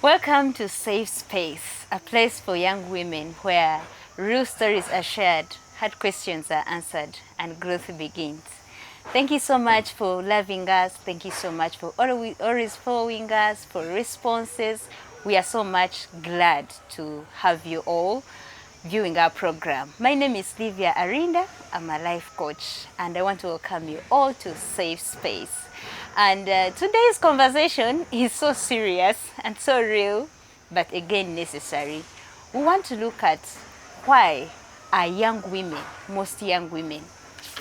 Welcome to Safe Space, a place for young women where real stories are shared, hard questions are answered, and growth begins. Thank you so much for loving us. Thank you so much for always following us, for responses. We are so much glad to have you all viewing our program. My name is Livia Arinda. I'm a life coach, and I want to welcome you all to Safe Space. And today's conversation is so serious and so real, but again necessary. We want to look at why are young women, most young women,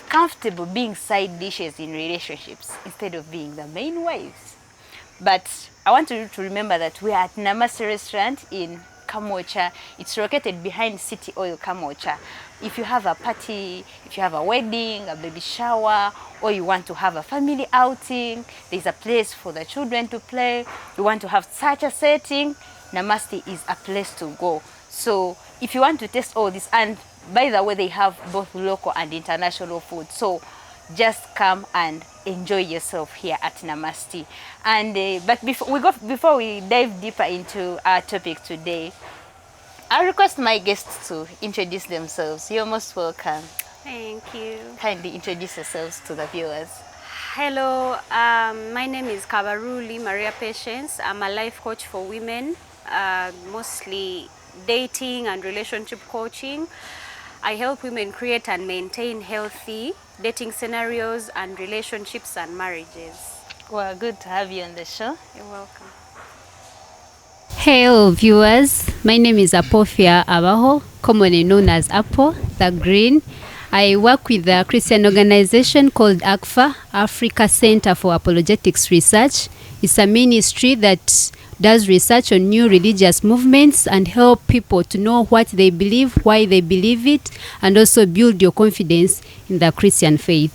comfortable being side dishes in relationships instead of being the main wives. But I want you to remember that we are at Namaste restaurant in Kamocha. It's located behind City Oil, Kamocha. If you have a party, if you have a wedding, a baby shower, or you want to have a family outing, there's a place for the children to play, you want to have such a setting, Namaste is a place to go. So if you want to taste all this, and by the way, they have both local and international food. So just come and enjoy yourself here at Namaste. And but before we dive deeper into our topic today, I request my guests to introduce themselves. You're most welcome. Thank you. Kindly introduce yourselves to the viewers. Hello, my name is Kabaruli Maria Patience. I'm a life coach for women, mostly dating and relationship coaching. I help women create and maintain healthy dating scenarios and relationships and marriages. Well, good to have you on the show. You're welcome. Hello viewers, my name is Apofia Abaho, commonly known as Apo, the Green. I work with a Christian organization called ACFA, Africa Center for Apologetics Research. It's a ministry that does research on new religious movements and help people to know what they believe, why they believe it, and also build your confidence in the Christian faith.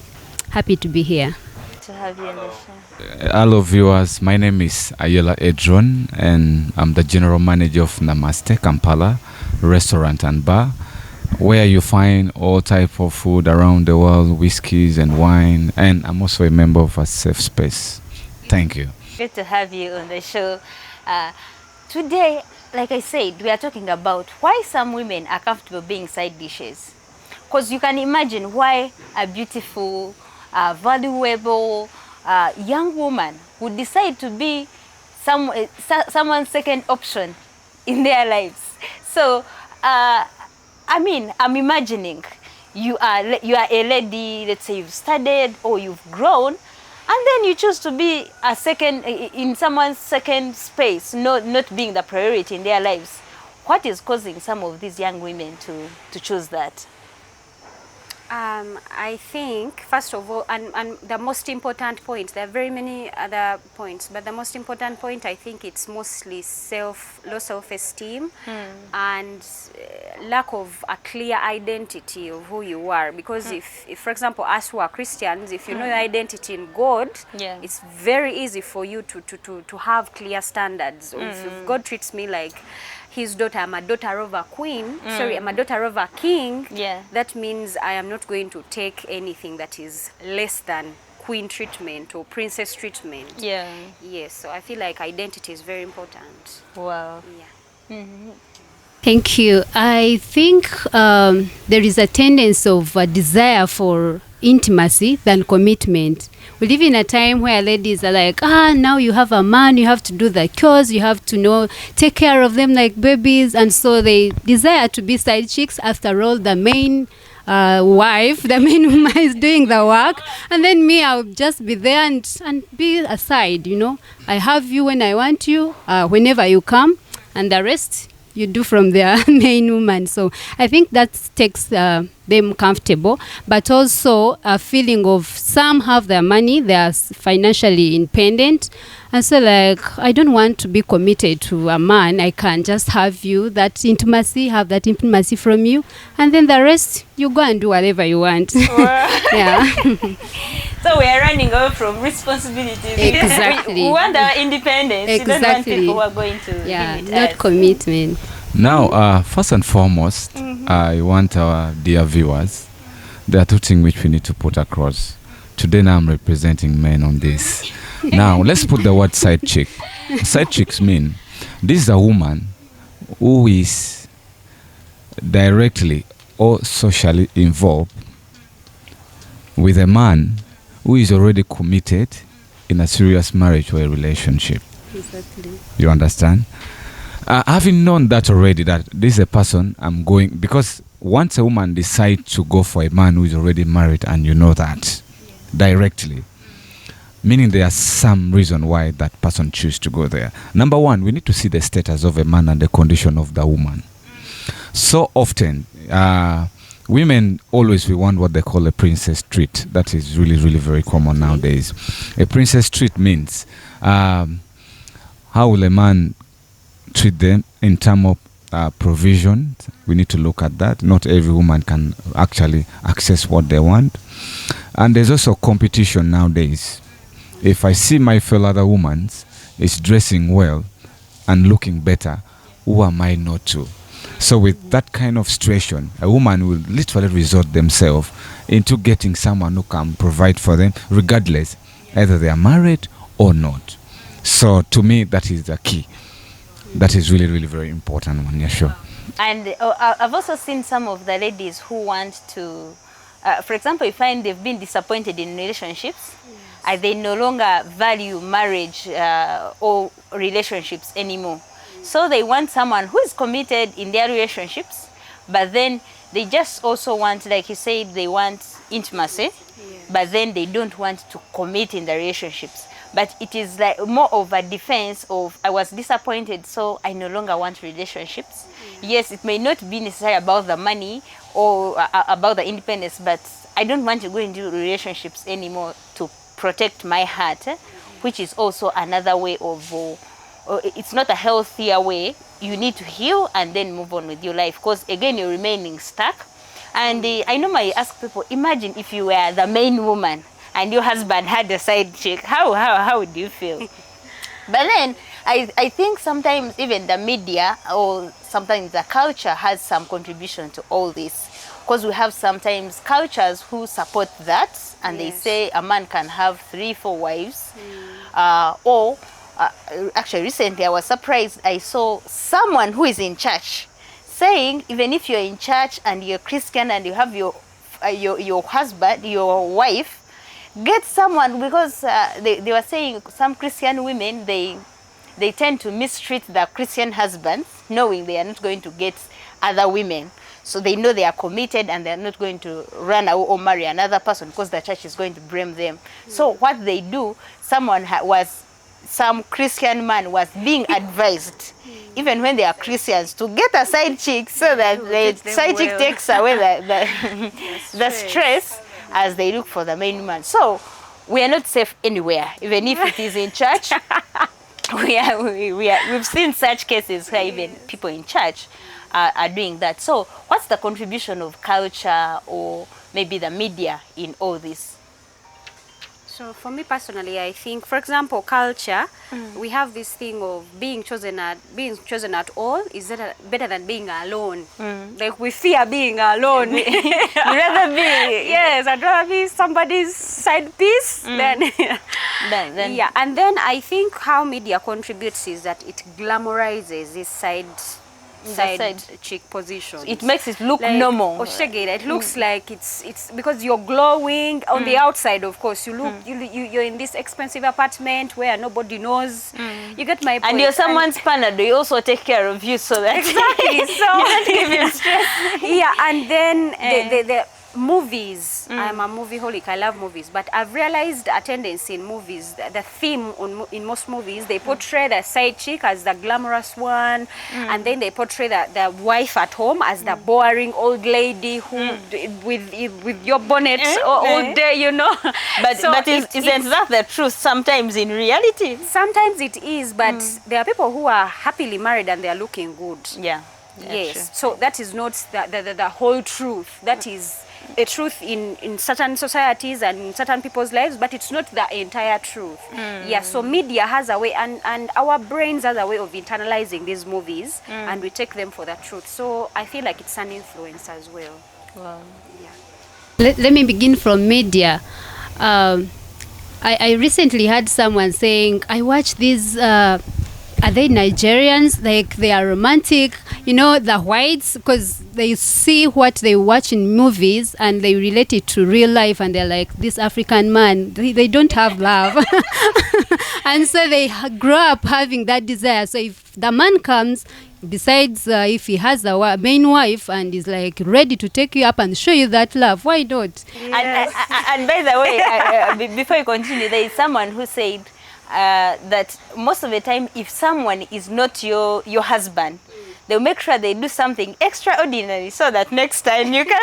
Happy to be here. To have you on the show. Hello viewers, my name is Ayola Edron and I'm the general manager of Namaste Kampala restaurant and bar, where you find all type of food around the world, whiskeys and wine, and I'm also a member of a safe space. Thank you. Good to have you on the show. Today, like I said, we are talking about why some women are comfortable being side dishes. Because you can imagine why a beautiful, valuable young woman would decide to be someone's second option in their lives. So, I mean, I'm imagining you are a lady, let's say you've studied or you've grown, and then you choose to be a second in someone's second space, not being the priority in their lives. What is causing some of these young women to choose that? I think, first of all, and the most important point, there are very many other points, but the most important point, I think it's mostly low self-esteem and lack of a clear identity of who you are. Because if, for example, us who are Christians, if you know your identity in God, it's very easy for you to have clear standards. If God treats me like his daughter, I'm a daughter of a queen, sorry, I'm a daughter of a king, that means I am not going to take anything that is less than queen treatment or princess treatment. Yes, so I feel like identity is very important. Wow. Thank you. I think there is a tendency of a desire for intimacy than commitment. We live in a time where ladies are like, now you have a man, you have to do the chores, you have to take care of them like babies, and so they desire to be side chicks. After all, the main wife, the main woman is doing the work, and then me, I'll just be there and be aside, I have you when I want you, whenever you come, and the rest you do from their main woman. So I think that takes them comfortable, but also a feeling of some have their money, they are financially independent, and so like, I don't want to be committed to a man. I can just have you, have that intimacy from you, and then the rest you go and do whatever you want. Yeah. So we are running away from responsibilities. Exactly. We want our independence. Exactly. We don't want people who are going to limit not us. commitment. Now, first and foremost, I want our dear viewers, there are two things which we need to put across. Today now I'm representing men on this. Now, let's put the word side chick. Side chicks mean this is a woman who is directly or socially involved with a man who is already committed in a serious marriage or a relationship. Exactly. You understand? Having known that already, that this is a person I'm going, because once a woman decides to go for a man who is already married, and you know that directly, meaning there's some reason why that person chooses to go there. Number one, we need to see the status of a man and the condition of the woman. So often, women always we want what they call a princess treat. That is really, really very common nowadays. A princess treat means how will a man treat them in terms of provision. We need to look at that. Not every woman can actually access what they want. And there's also competition nowadays. If I see my fellow other woman is dressing well and looking better, who am I not to? So with that kind of situation, a woman will literally resort themselves into getting someone who can provide for them, regardless, either they are married or not. So to me, that is the key. That is really, really very important one, yeah, sure. And I've also seen some of the ladies who want to, for example, you find they've been disappointed in relationships, and they no longer value marriage or relationships anymore. So they want someone who is committed in their relationships, but then they just also want, like you said, they want intimacy, but then they don't want to commit in the relationships. But it is like more of a defense of, I was disappointed, so I no longer want relationships. Yes, it may not be necessarily about the money or about the independence, but I don't want to go into relationships anymore to protect my heart, which is also another way of, it's not a healthier way. You need to heal and then move on with your life, because again, you're remaining stuck. And I normally ask people, imagine if you were the main woman and your husband had a side chick, how would you feel? But then I think sometimes even the media or sometimes the culture has some contribution to all this, because we have sometimes cultures who support that, and they say a man can have 3-4 wives, or actually recently I was surprised, I saw someone who is in church saying even if you're in church and you're Christian and you have your husband, your wife, get someone, because they were saying some Christian women, they tend to mistreat their Christian husbands, knowing they are not going to get other women. So they know they are committed and they're not going to run or marry another person because the church is going to blame them. So what they do, some Christian man was being advised, even when they are Christians, to get a side chick so that the side chick takes away the stress as they look for the main woman. So we are not safe anywhere, even if it is in church. We've seen such cases where even people in church are doing that. So what's the contribution of culture or maybe the media in all this? So for me personally, I think, for example, culture, we have this thing of being chosen at all is better than being alone. Like we fear being alone. You'd rather be, yes, I'd rather be somebody's side piece than yeah. And then I think how media contributes is that it glamorizes this side chick position. It makes it look normal. It looks like it's because you're glowing on the outside. Of course, you look you're in this expensive apartment where nobody knows. You get my point. And you're someone's partner. They also take care of you, so that exactly. So you don't give him stress. Yeah, and then the movies. I'm a movie-holic. I love movies, but I've realized a tendency in movies, the theme in most movies, they portray the side chick as the glamorous one, and then they portray the wife at home as the boring old lady who with your bonnet all day, you know. But isn't that the truth sometimes in reality? Sometimes it is, but there are people who are happily married and they are looking good. Yeah. Yes. True. So that is not the whole truth. That is a truth in certain societies and in certain people's lives, but it's not the entire truth. Yeah, so media has a way, and our brains has a way of internalizing these movies, and we take them for the truth. So I feel like it's an influence as well. Wow. Yeah. Let me begin from media. I recently had someone saying, I watch these, are they Nigerians? Like, they are romantic, you know, the whites, because they see what they watch in movies and they relate it to real life, and they're like, this African man, they don't have love. And so they grow up having that desire. So if the man comes, besides if he has a main wife and is like ready to take you up and show you that love, why not? Yes. And by the way, before you continue, there is someone who said that most of the time, if someone is not your husband, they'll make sure they do something extraordinary so that next time you can.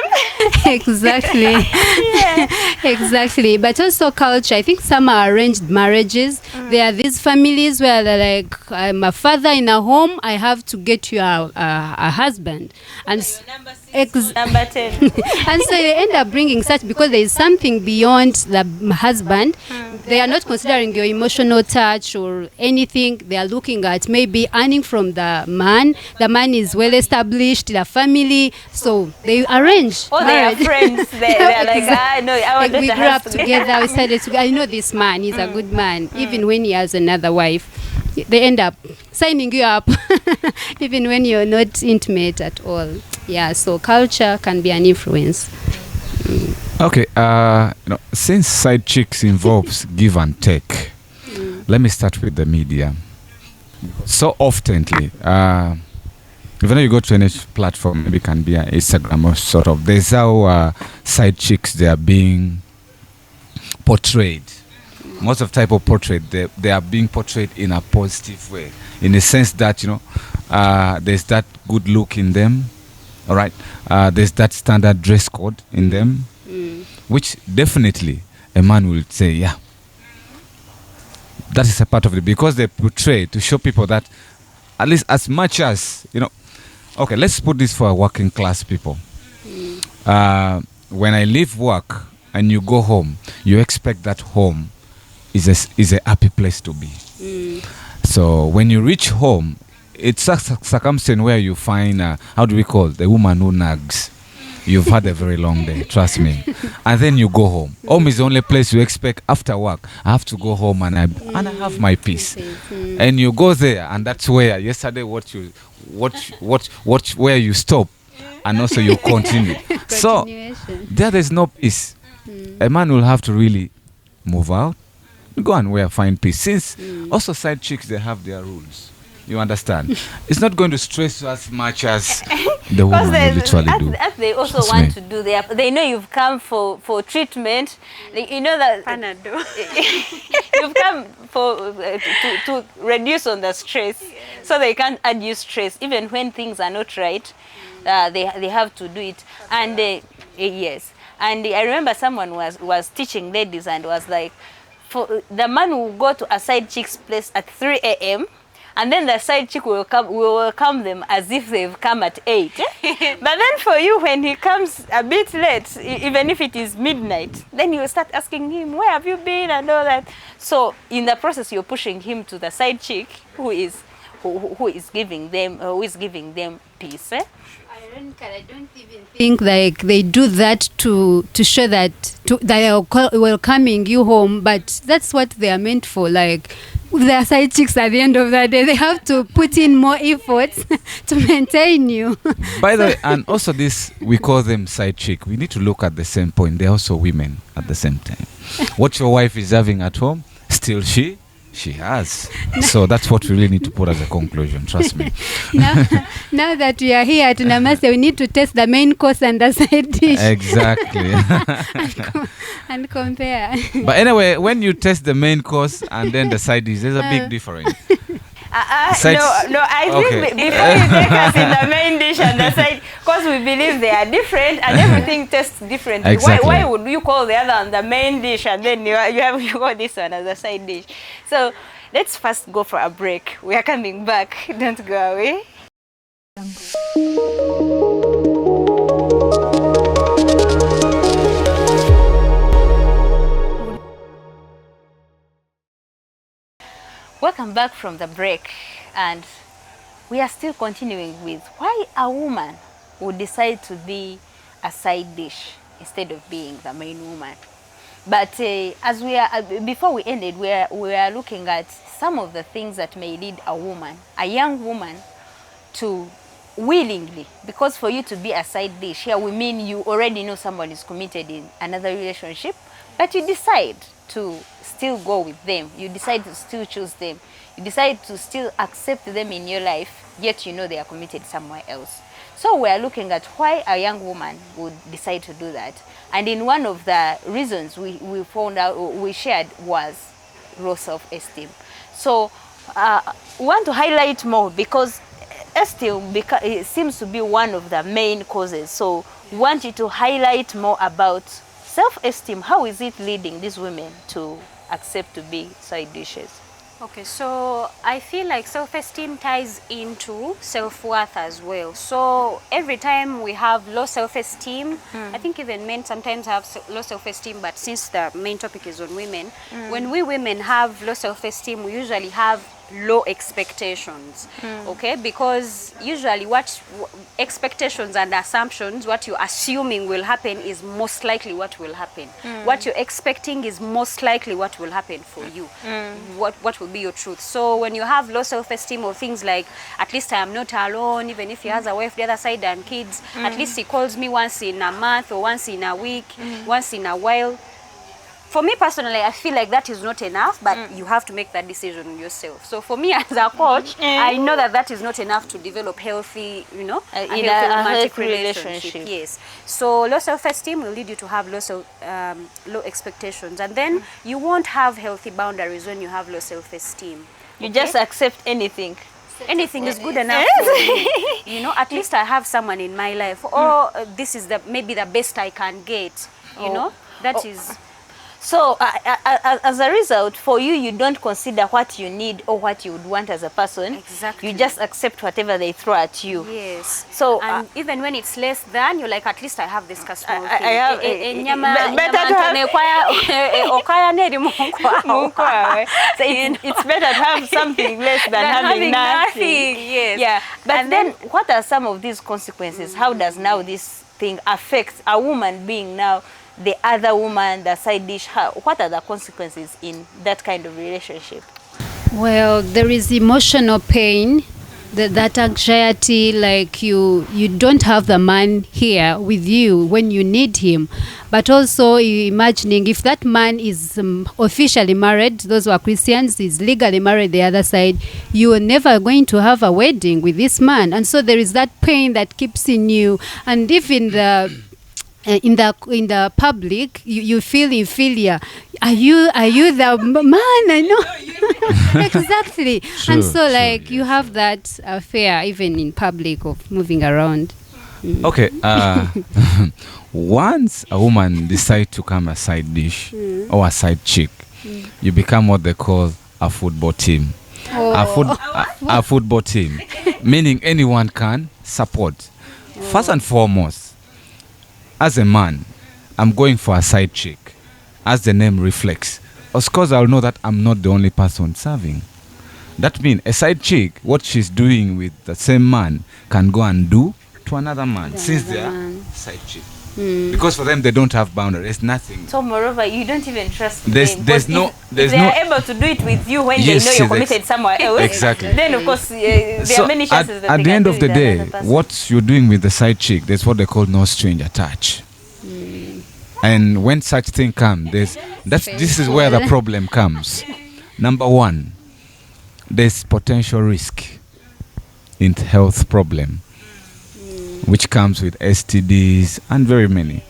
Exactly. Yeah. Exactly. But also culture. I think some are arranged marriages. There are these families where they're like, I'm a father in a home, I have to get you a husband. And Number 10. and so they end up bringing such, because there is something beyond the husband. They are not considering your emotional touch or anything. They are looking at maybe earning from the man. The man is well established, the family, so they arrange. Oh, they are marriage. friends. They're like, no, our Like, we daughter grew up has together, we started together. I know this man, he's a good man. Even when he has another wife, they end up signing you up, even when you're not intimate at all. Yeah, so culture can be an influence. Okay, since side chicks involves give and take, let me start with the media. So oftenly, even though you go to any platform, maybe it can be an Instagram or sort of, there's how side chicks, they are being portrayed. Most of the type of portrait, they are being portrayed in a positive way, in the sense that, there's that good look in them, all right? There's that standard dress code in them, which definitely a man will say, yeah, that is a part of it, because they portray to show people that at least as much as, okay, let's put this for working class people. When I leave work and you go home, you expect that home is a happy place to be. So when you reach home, it's a circumstance where you find, how do we call it? The woman who nags. You've had a very long day, trust me. And then you go home. Home is the only place you expect after work. I have to go home and I have my peace. And you go there, and that's where yesterday where you stop, and also you continue. So there is no peace. A man will have to really move out, go and find peace. Since also side chicks, they have their rules. You understand? It's not going to stress you as much as the woman will literally do. As they also want to do, they know you've come for treatment. You know that Panado. you've come to reduce on the stress, so they can't add you stress even when things are not right. They have to do it, and yes. And I remember someone was teaching ladies and was like, for the man will go to a side chick's place at 3 a.m. and then the side chick will welcome them as if they've come at 8. But then for you, when he comes a bit late, even if it is midnight, then you start asking him, where have you been and all that. So in the process, you're pushing him to the side chick who is giving them peace. I don't even think like they do that to show that they are welcoming you home, but that's what they are meant for. Like, their side chicks at the end of the day, they have to put in more effort to maintain you. By the way, and also this, we call them side chick. We need to look at the same point. They're also women at the same time. What your wife is having at home, still she has. So that's what we really need to put as a conclusion, trust me. Now that we are here at Namaste, we need to test the main course and the side dish. Exactly. and compare. But anyway, when you test the main course and then the side dish, there's a big difference. No, I think before you take us in the main dish and the side, because we believe they are different and everything tastes differently. Exactly. Why would you call the other one the main dish and then you call this one as a side dish? So let's first go for a break. We are coming back. Don't go away. welcome back from the break, and we are still continuing with why a woman would decide to be a side dish instead of being the main woman. But as we are, before we ended, we are looking at some of the things that may lead a woman, a young woman, to willingly, because for you to be a side dish here, we mean you already know someone is committed in another relationship, but you decide to still go with them, you decide to still choose them, you decide to still accept them in your life, yet you know they are committed somewhere else. So we are looking at why a young woman would decide to do that. And in one of the reasons we found out, we shared, was low self-esteem. So we want to highlight more because esteem it seems to be one of the main causes. So we want you to highlight more about self-esteem. How is it leading these women to accept to be side dishes? Okay, so I feel like self-esteem ties into self-worth as well. So every time we have low self-esteem, I think even men sometimes have low self-esteem, but since the main topic is on women, when we women have low self-esteem, we usually have low expectations, okay? Because usually what expectations and assumptions, what you're assuming will happen is most likely what will happen. What you're expecting is most likely what will happen for you. What will be your truth. So when you have low self-esteem or things like, at least I am not alone, even if he has a wife the other side and kids, at least he calls me once in a month or once in a week, once in a while. For me personally, I feel like that is not enough, but you have to make that decision yourself. So for me as a coach, I know that that is not enough to develop healthy, you know, in healthy a romantic healthy relationship. Yes. So low self-esteem will lead you to have low expectations, and then you won't have healthy boundaries when you have low self-esteem. You just accept anything. Anything is good enough for me. You know, at least I have someone in my life. Or this is maybe the best I can get. You know, that is. So as a result, for you, you don't consider what you need or what you would want as a person. Exactly. You just accept whatever they throw at you. Yes. So and even when it's less than, you're like, at least I have this customer. I have so it's better to have something less than having nothing. Yes. Yeah. But And then what are some of these consequences? How does now this thing affect a woman being now the other woman, the side dish? What are the consequences in that kind of relationship? Well, there is emotional pain, that anxiety, like you don't have the man here with you when you need him. But also imagining if that man is officially married, those who are Christians, is legally married the other side, you are never going to have a wedding with this man. And so there is that pain that keeps in you. And if in the public you feel inferior, are you the man? I know. Exactly. True, and so like true, you have that fear even in public of moving around. Okay, once a woman decides to become a side dish or a side chick, you become what they call a football team. A football team, meaning anyone can support. First and foremost, as a man, I'm going for a side chick, as the name reflects. Of course, I'll know that I'm not the only person serving. That means a side chick, what she's doing with the same man, can go and do to another man, since they are side chick. Because for them, they don't have boundaries. There's nothing. So moreover, you don't even trust them. If they are able to do it with you when Yes, they know you're yes, committed somewhere else. Exactly. Then of course there are many chances that at they the can end do of the with day, another person. what you're doing with the side chick, there's what they call no stranger touch. And when such thing comes, this is where the problem comes. Number one, there's potential risk in health problem, which comes with STDs and very many.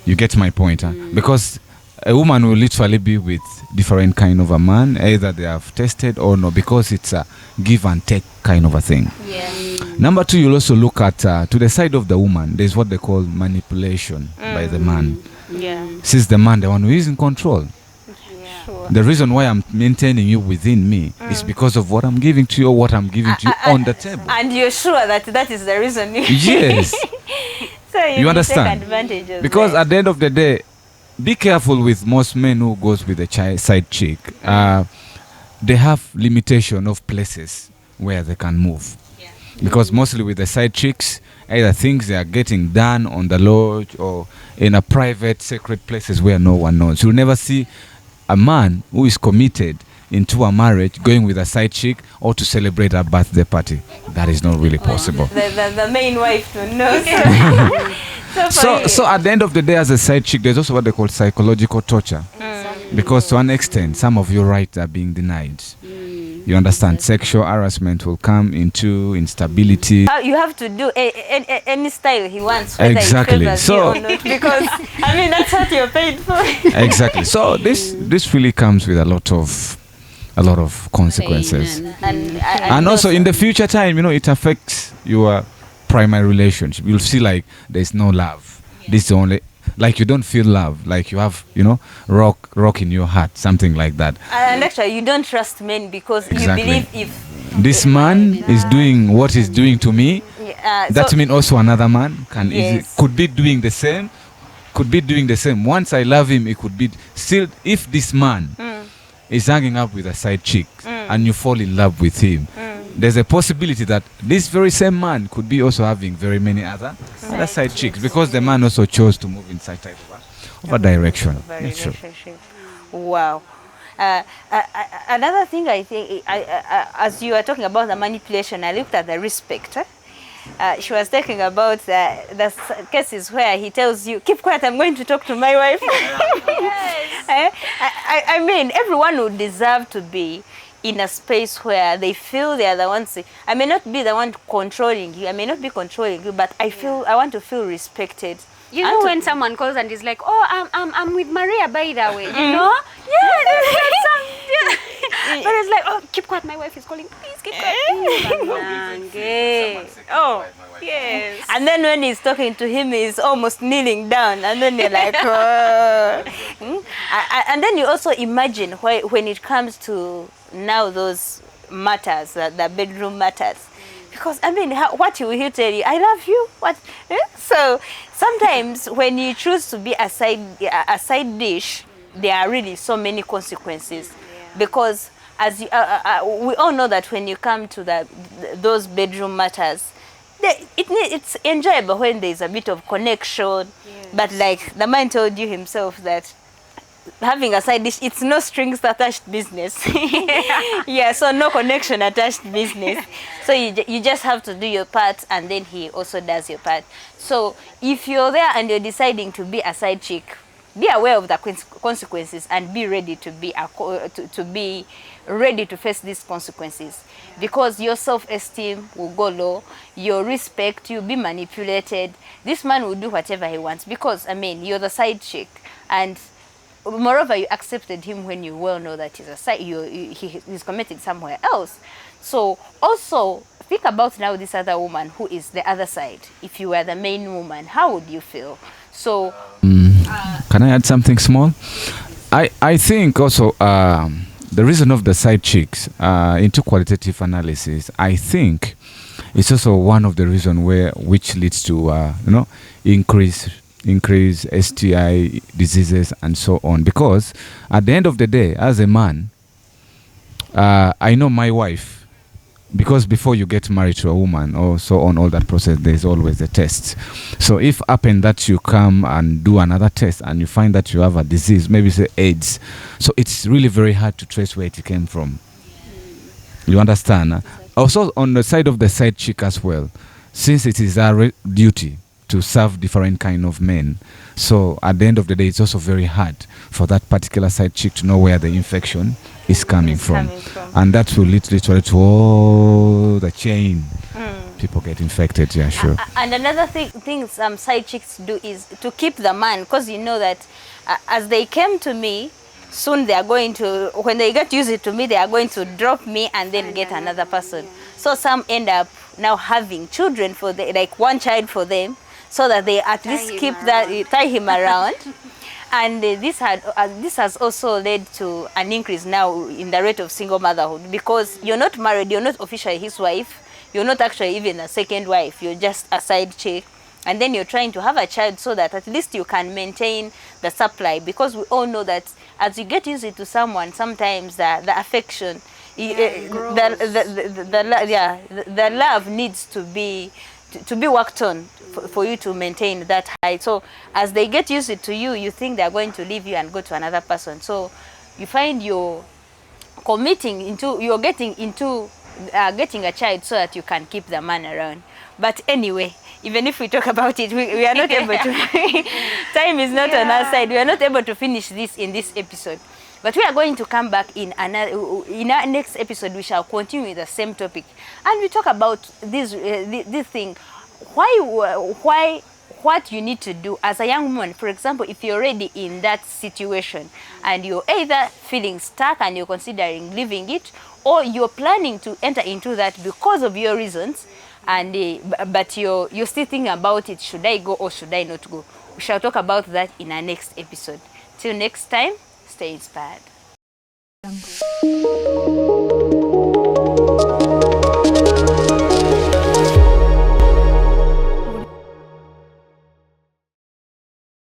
You get my point, huh? Because a woman will literally be with different kind of a man, either they have tested or no, because it's a give and take kind of a thing. Yeah. Number two, you'll also look at to the side of the woman, there's what they call manipulation by the man. Yeah. Since the man, the one who is in control. Sure. The reason why I'm maintaining you within me is because of what I'm giving to you or what I'm giving to you on the table. And you're sure that is the reason. Yes. So You understand? Take advantage of Because that. at the end of the day, be careful with most men who goes with a side chick. they have limitation of places where they can move. Because mostly with the side chicks, either things they are getting done on the lodge or in a private, sacred places where no one knows. You'll never see a man who is committed into a marriage going with a side chick or to celebrate a birthday party. That is not really possible. The main wife to know. So at the end of the day, as a side chick, there's also what they call psychological torture. Because to an extent, some of your rights are being denied. You understand? Sexual harassment will come into instability. You have to do any style he wants. Whether Exactly. He favors So you or not, because I mean that's what you're paid for. Exactly. So this really comes with a lot of consequences. And also in the future time, it affects your primary relationship. You'll see like there's no love. This is only like you don't feel love, like you have, rock in your heart, something like that. And actually, you don't trust men because Exactly. you believe if This man is doing what he's doing to me, that so- means also another man Yes. could be doing the same. Once I love him, it could be still. If this man is hanging up with a side chick and you fall in love with him, there's a possibility that this very same man could be also having very many other side chicks, because the man also chose to move in such type of a direction. That's true. relationship. Wow. Another thing I think, as you were talking about the manipulation, I looked at the respect. She was talking about the cases where he tells you, keep quiet, I'm going to talk to my wife. Yes. I mean, everyone would deserve to be in a space where they feel they are the ones. I may not be the one controlling you, I may not be controlling you, but I want to feel respected. You know when someone calls and is like, oh, I'm with Maria, by the way, you know? Yeah, but it's like, oh, keep quiet, my wife is calling, please keep quiet. Oh, yes. And then when he's talking to him, he's almost kneeling down, and then you're like, oh. And then you also imagine when it comes to now those matters, the bedroom matters. Because I mean, what will he tell you? I love you. What? So sometimes when you choose to be a side dish, there are really so many consequences. Because as you, we all know that when you come to those bedroom matters, it's enjoyable when there's a bit of connection. Yes. But like the man told you himself that having a side dish, it's no strings attached business. Yeah, so no connection attached business. So you just have to do your part, and then he also does your part. So if you're there and you're deciding to be a side chick, be aware of the consequences and be ready to be ready to face these consequences. Because your self-esteem will go low, your respect, you'll be manipulated. This man will do whatever he wants because, I mean, you're the side chick, and moreover, you accepted him when you well know that he's committed somewhere else. So also think about now this other woman who is the other side. If you were the main woman, how would you feel? So can I add something small? I think also the reason of the side chicks into qualitative analysis, I think it's also one of the reasons which leads to increase STI diseases and so on. Because at the end of the day, as a man, I know my wife, because before you get married to a woman or so on, all that process, there's always a test. So if happen that you come and do another test and you find that you have a disease, maybe say AIDS, so it's really very hard to trace where it came from. You understand? Also on the side of the side chick as well, since it is our duty to serve different kind of men, so at the end of the day, it's also very hard for that particular side chick to know where the infection is coming from. And that will lead literally to all the chain. People get infected, yeah, sure. And another thing some side chicks do is to keep the man, because you know that as they came to me, soon they are going to, when they get used to me, they are going to drop me and then get another person. So some end up now having children for like one child for them, so that they at least tie him around. And this has also led to an increase now in the rate of single motherhood, because you're not married, you're not officially his wife, you're not actually even a second wife, you're just a side chick, and then you're trying to have a child so that at least you can maintain the supply, because we all know that as you get used to someone, sometimes the affection, the love needs to be worked on for you to maintain that height. So as they get used to you, you think they're going to leave you and go to another person. So you find you're getting into getting a child so that you can keep the man around. But anyway, even if we talk about it, we are not able to. Time is not on our side. We are not able to finish this in this episode. But we are going to come back in our next episode. We shall continue with the same topic, and we talk about this thing. Why what you need to do as a young woman. For example, if you're already in that situation and you're either feeling stuck and you're considering leaving it, or you're planning to enter into that because of your reasons, and but you're still thinking about it. Should I go or should I not go? We shall talk about that in our next episode. Till next time, stay inspired.